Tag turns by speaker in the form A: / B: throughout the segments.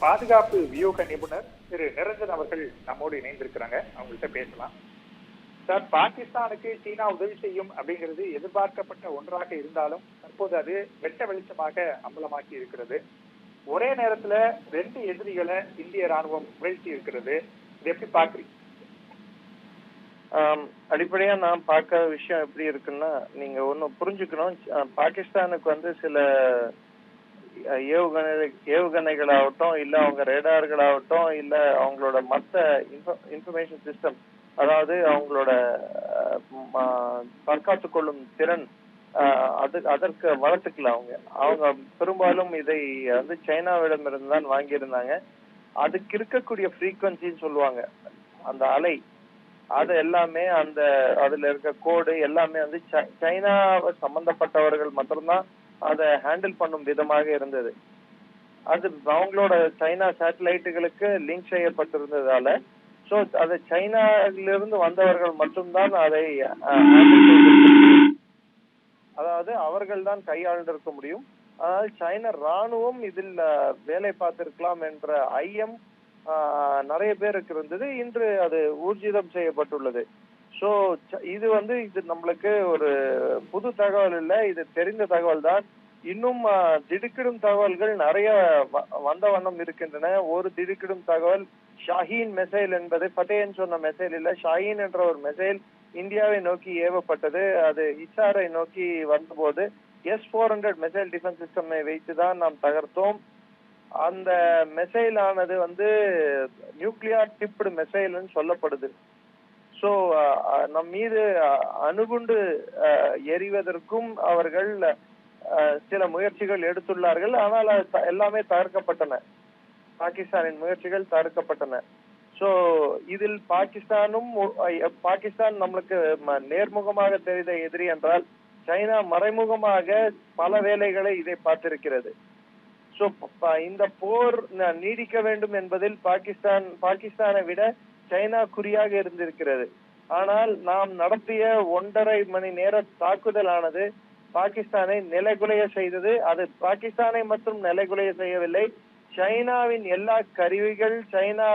A: பாதுகாப்பு வியூக நிபுணர் திரு நிரஞ்சன் அவர்கள் நம்மோடு இணைந்திருக்கிறாங்க. அவங்கள்ட்ட பேசலாம். சார், பாகிஸ்தானுக்கு சீனா உதவி செய்யும் அப்படிங்கிறது எதிர்பார்க்கப்பட்ட ஒன்றாக இருந்தாலும் தற்போது அது வெட்ட வெளிச்சமாக அம்பலமாக்கி இருக்கிறது. ஒரே நேரத்துல 2 எதிரிகளை இந்திய ராணுவம் வீழ்த்தி இருக்கிறது. இது எப்படி பாக்குறீங்க?
B: அடிப்படையா நான் பார்க்க விஷயம் எப்படி இருக்குன்னா, நீங்க ஒண்ணு புரிஞ்சுக்கணும். பாகிஸ்தானுக்கு சில ஏவுகணைகளாகட்டும், இல்ல அவங்க ரேடார்களாகட்டும், இல்ல அவங்களோட மத்த இன்ஃபர்மேஷன் சிஸ்டம், அதாவது அவங்களோட தற்காத்து கொள்ளும் திறன், அதற்கு வளர்த்துக்கல. அவங்க பெரும்பாலும் இதை சைனாவிடம் இருந்து தான் வாங்கியிருந்தாங்க. அதுக்கு இருக்கக்கூடிய ஃப்ரீக்வன்சின்னு சொல்லுவாங்க, அந்த அலை, அது எல்லாமே அதுல இருக்க கோடு எல்லாமே சைனா சம்பந்தப்பட்டவர்கள் மட்டும்தான் அதை ஹேண்டில் பண்ணும் விதமாக இருந்தது. அது அவங்களோட சைனா சேட்டலைட்டுகளுக்கு லிங்க் செய்யப்பட்டிருந்ததால, சோ அது சைனாவிலிருந்து வந்தவர்கள் மட்டும்தான் அதை அதாவது அவர்கள் தான் கையாண்டிருக்க முடியும். அதனால் சைன ராணுவம் இதில் வேலை பார்த்திருக்கலாம் என்ற ஐயம் நிறைய பேருக்கு இருந்தது. இன்று அது ஊர்ஜிதம் செய்யப்பட்டுள்ளது. சோ இது இது நம்மளுக்கு ஒரு புது தகவல் இல்ல, இது தெரிந்த தகவல் தான். இன்னும் திடுக்கிடும் தகவல்கள் நிறைய வந்த வண்ணம் இருக்கின்றன. ஒரு திடுக்கிடும் தகவல், ஷாஹீன் மிசைல் என்பது ஃபதேன்னு சொன்ன மிசைல் இல்ல, ஷாஹீன் என்ற ஒரு மிசைல் இந்தியாவை நோக்கி ஏவப்பட்டது. அது இசாரை நோக்கி வந்தபோது S-400 மிசைல் டிஃபென்ஸ் சிஸ்டமை வைத்துதான் நாம் தகர்த்தோம். அந்த மிசைல் ஆனது நியூக்ளியர் டிப்டு மிசைல்னு சொல்லப்படுது. சோ நம் மீது அணுகுண்டு எறிவதற்கும் அவர்கள் சில முயற்சிகள் எடுத்துள்ளார்கள். ஆனால் எல்லாமே தகர்க்கப்பட்டன. பாகிஸ்தானின் முயற்சிகள் தகர்க்கப்பட்டன. சோ இதில் பாகிஸ்தான் நம்மளுக்கு நேர்முகமாக தெரிந்த எதிரி என்றால், சைனா மறைமுகமாக பல வேலைகளை இதை பார்த்திருக்கிறது. சோ இந்த போர் நீடிக்க வேண்டும் என்பதில் பாகிஸ்தானை விட சைனா குறியாக இருந்திருக்கிறது. ஆனால் நாம் நடத்திய 1.5 மணி நேர தாக்குதலானது பாகிஸ்தானை நிலைகுலைய செய்தது. அது பாகிஸ்தானை மட்டும் நிலைகுலைய செய்யவில்லை, சைனாவின் எல்லா கருவிகள், சைனா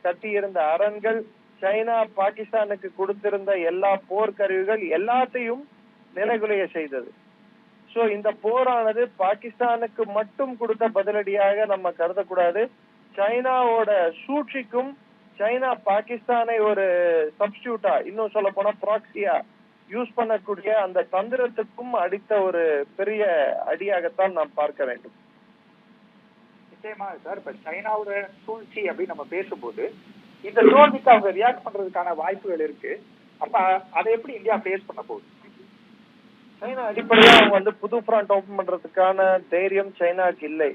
B: கட்டியிருந்த அரண்கள், சைனா பாகிஸ்தானுக்கு கொடுத்திருந்த எல்லா போர் கருவிகள் எல்லாத்தையும் நிலைகுலைய செய்தது. சோ இந்த போரானது பாகிஸ்தானுக்கு மட்டும் கொடுத்த பதிலடியாக நம்ம கருதக்கூடாது. சைனாவோட சூழ்ச்சிக்கும், சைனா பாகிஸ்தானை ஒரு சப்ஸ்டியூட்டா, இன்னும் சொல்ல போனா ப்ராக்சியா யூஸ் பண்ணக்கூடிய அந்த தந்திரத்துக்கும் அடித்த ஒரு பெரிய அடியாகத்தான் நாம் பார்க்க வேண்டும்.
A: நிச்சயமா சார். இப்ப சைனாவோட சூழ்ச்சி அப்படின்னு நம்ம பேசும்போது இந்த தோல்விக்கு அவங்க ரியாக்ட் பண்றதுக்கான வாய்ப்புகள் இருக்கு. அப்ப அதை எப்படி இந்தியா ஃபேஸ் பண்ண போகுது?
B: சைனா அடிப்படையா அவங்க புது ஃப்ரண்ட் ஓபன் பண்றதுக்கான தைரியம் சைனாக்கு இல்லை.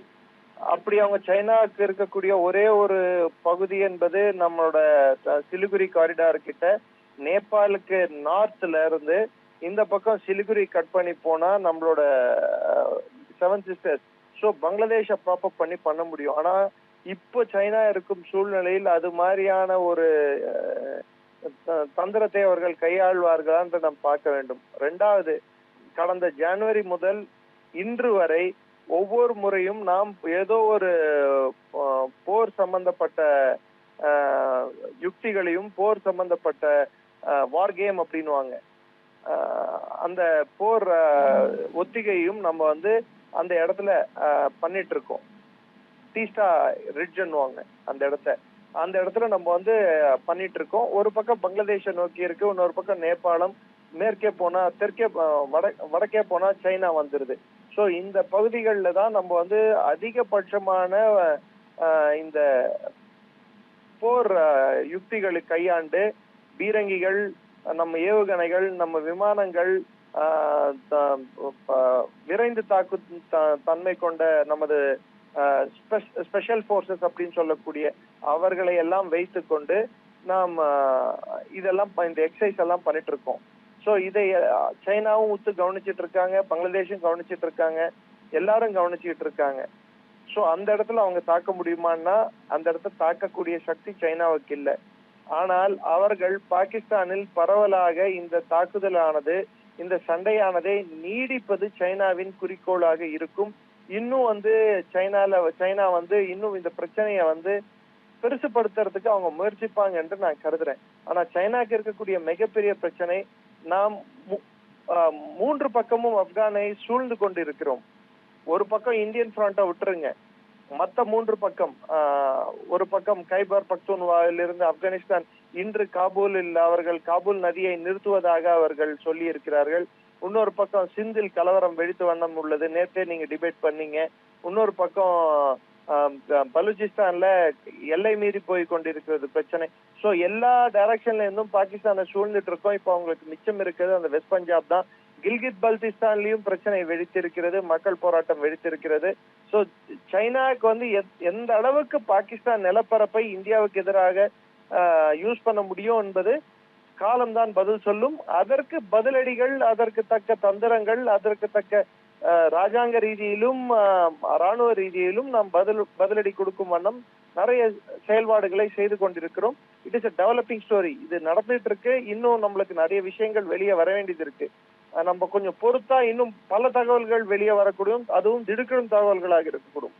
B: அப்படி அவங்க சைனாக்கு இருக்கக்கூடிய ஒரே ஒரு பகுதி என்பது நம்மளோட சிலிகுரி காரிடார் கிட்ட, நேபாளுக்கு நார்த்ல இருந்து இந்த பக்கம் சிலிகுரி கட் பண்ணி போனா நம்மளோட 7 சிஸ்டர்ஸ், ஸோ பங்களாதேஷை ப்ராப்பப் பண்ண முடியும். ஆனா இப்போ சைனா இருக்கும் சூழ்நிலையில் அது மாதிரியான ஒரு தந்திரத்தை அவர்கள் கையாள்வார்களா என்று நாம் பார்க்க வேண்டும். 2வது, கடந்த ஜனவரி முதல் இன்று வரை ஒவ்வொரு முறையும் நாம் ஏதோ ஒரு போர் சம்பந்தப்பட்ட யுக்திகளையும், போர் சம்பந்தப்பட்ட வார் கேம் அப்படின்னுவாங்க, அந்த போர் ஒத்திகையும் நம்ம அந்த இடத்துல பண்ணிட்டு இருக்கோம். டீஸ்டா ரிட்ஜ்னுவாங்க அந்த இடத்துல நம்ம பண்ணிட்டு இருக்கோம். ஒரு பக்கம் பங்களாதேஷை நோக்கி இருக்கு, இன்னொரு பக்கம் நேபாளம், மேற்கே போனா தெற்கே வடக்கே போனா சைனா வந்துருது. சோ இந்த பகுதிகளில் தான் நம்ம அதிகபட்சமான இந்த போர் யுக்திகளை கையாண்டு, பீரங்கிகள், நம்ம ஏவுகணைகள், நம்ம விமானங்கள், விரைந்து தாக்கு தன்மை கொண்ட நமது ஸ்பெஷல் போர்சஸ் அப்படின்னு சொல்லக்கூடிய அவர்களை எல்லாம் வைத்து கொண்டு நாம் இதெல்லாம் இந்த எக்ஸசைஸ் எல்லாம் பண்ணிட்டு இருக்கோம். சோ இதை சைனாவும் உத்து கவனிச்சிட்டு இருக்காங்க, பங்களாதேஷும் கவனிச்சிட்டு இருக்காங்க, எல்லாரும் கவனிச்சுட்டு இருக்காங்க. சோ அந்த இடத்துல அவங்க தாக்க முடியுமான்னா அந்த இடத்துல தாக்கக்கூடிய சக்தி சைனாவுக்கு இல்லை. ஆனால் அவர்கள் பாகிஸ்தானில் பரவலாக இந்த தாக்குதலானது, இந்த சண்டையானதை நீடிப்பது சைனாவின் குறிக்கோளாக இருக்கும். இன்னும் வந்து சைனா வந்து இன்னும் இந்த பிரச்சனையை வந்து பெருசுபடுத்துறதுக்கு அவங்க முயற்சிப்பாங்க என்று நான் கருதுறேன். ஆனா சைனாக்கு இருக்கக்கூடிய மிகப்பெரிய பிரச்சனை, நாம் 3 பக்கமும் ஆப்கானை சூழ்ந்து கொண்டு இருக்கிறோம். ஒரு பக்கம் இந்தியன் ஃப்ரண்ட்டை விட்டுருங்க, மத்த 3 பக்கம் ஒரு பக்கம் கைபர் பக்துன்வாவிலிருந்து ஆப்கானிஸ்தான் இன்று அவர்கள் காபூல் நதியை நிறுத்துவதாக அவர்கள் சொல்லி இருக்கிறார்கள். இன்னொரு பக்கம் சிந்தில் கலவரம் வெடித்த வண்ணம் உள்ளது, நேற்றே நீங்க டிபேட் பண்ணீங்க. இன்னொரு பக்கம் பலூச்சிஸ்தான்ல எல்லை மீறி போய் கொண்டிருக்கிறது பிரச்சனை. சோ எல்லா டைரக்ஷன்ல இருந்தும் பாகிஸ்தானை சூழ்ந்துட்டு இருக்கோம். இப்போ அவங்களுக்கு மிச்சம் இருக்கிறது அந்த வெஸ்ட் பஞ்சாப் தான். கில்கித் பல்திஸ்தான்லயும் பிரச்சனை வெடித்திருக்கிறது, மக்கள் போராட்டம் வெடித்திருக்கிறது. சோ சைனாவுக்கு வந்து எந்த அளவுக்கு பாகிஸ்தான் நிலப்பரப்பை இந்தியாவுக்கு எதிராக யூஸ் பண்ண முடியும் என்பது காலம்தான் பதில் சொல்லும். அதற்கு பதிலடிகள், அதற்கு தக்க தந்திரங்கள், அதற்கு தக்க ராஜாங்க ரீதியிலும் ராணுவ ரீதியிலும் நாம் பதிலடி கொடுக்கும் வண்ணம் நிறைய செயல்பாடுகளை செய்து கொண்டிருக்கிறோம். It is a developing story. இது நடந்துட்டு இருக்கு. இன்னும் நம்மளுக்கு நிறைய விஷயங்கள் வெளியே வர வேண்டியது இருக்கு. நம்ம கொஞ்சம் பொறுத்தா இன்னும் பல தகவல்கள் வெளியே வரக்கூடும். அதுவும் திடுக்கிடும் தகவல்களாக இருக்கக்கூடும்.